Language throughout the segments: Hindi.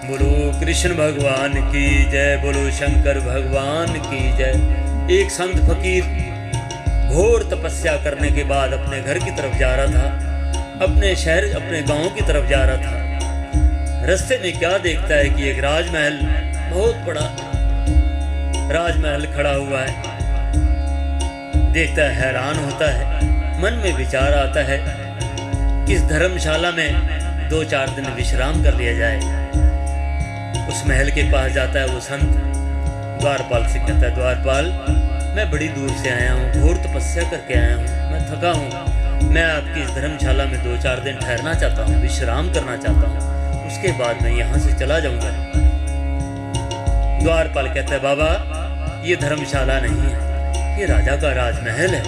बोलो कृष्ण भगवान की जय, बोलो शंकर भगवान की जय। एक संत फकीर घोर तपस्या करने के बाद अपने घर की तरफ जा रहा था, अपने शहर अपने गांव की तरफ जा रहा था। रास्ते में क्या देखता है कि एक राजमहल, बहुत बड़ा राजमहल खड़ा हुआ है। देखता है, हैरान होता है, मन में विचार आता है किस धर्मशाला में 2-4 दिन विश्राम कर लिया जाए। उस महल के पास जाता है वो संत, द्वारपाल से कहता है, द्वारपाल मैं बड़ी दूर से आया हूँ, घोर तपस्या करके आया हूँ, मैं थका हूँ, मैं आपकी इस धर्मशाला में 2-4 दिन ठहरना चाहता हूँ, विश्राम करना चाहता हूँ, उसके बाद मैं यहाँ से चला जाऊँगा। द्वारपाल कहता है, बाबा ये धर्मशाला नहीं है, ये राजा का राजमहल है।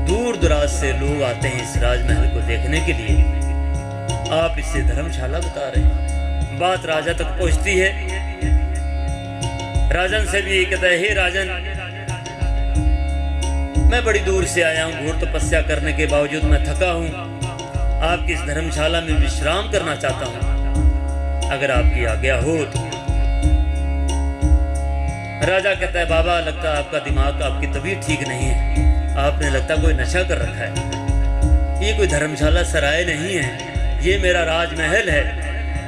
दूर दराज से लोग आते हैं इस राजमहल को देखने के लिए, आप इसे धर्मशाला बता रहे हैं। बात राजा तक पहुंचती है। राजन से भी कहता है, हे राजन मैं बड़ी दूर से आया हूँ, घोर तपस्या करने के बावजूद मैं थका हूँ, आपकी इस धर्मशाला में विश्राम करना चाहता हूँ, अगर आपकी आज्ञा हो तो। राजा कहता है, बाबा लगता है आपका दिमाग, आपकी तबीयत ठीक नहीं है, आपने लगता कोई नशा कर रखा है। ये कोई धर्मशाला सराय नहीं है, ये मेरा राजमहल है,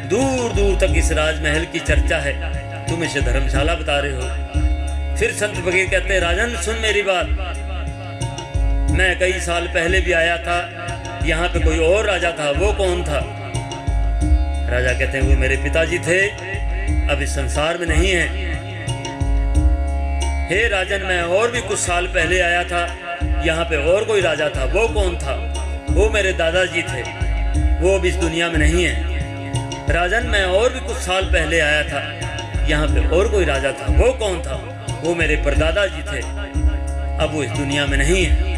दूर दूर तक इस राजमहल की चर्चा है, तुम इसे धर्मशाला बता रहे हो। फिर संत फकीर कहते हैं, राजन सुन मेरी बात, मैं कई साल पहले भी आया था, यहाँ पे कोई और राजा था, वो कौन था? राजा कहते हैं, वो मेरे पिताजी थे, अब इस संसार में नहीं है। हे राजन मैं और भी कुछ साल पहले आया था, यहाँ पे और कोई राजा था, वो कौन था? वो मेरे दादाजी थे, वो अब इस दुनिया में नहीं है। राजन मैं और भी कुछ साल पहले आया था, यहाँ पे और कोई राजा था, वो कौन था? वो मेरे परदादा जी थे, अब वो इस दुनिया में नहीं है।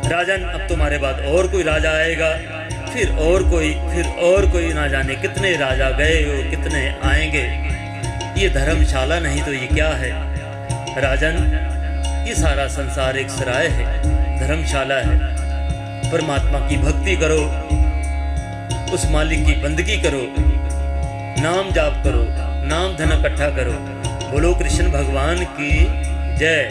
राजन अब तुम्हारे बाद और कोई राजा आएगा, फिर और कोई, ना जाने कितने राजा गए हो, कितने आएंगे। ये धर्मशाला नहीं तो ये क्या है? राजन ये सारा संसार एक सराय है, धर्मशाला है। परमात्मा की भक्ति करो, उस मालिक की बंदगी करो, नाम जाप करो, नाम धन इकट्ठा करो। बोलो कृष्ण भगवान की जय।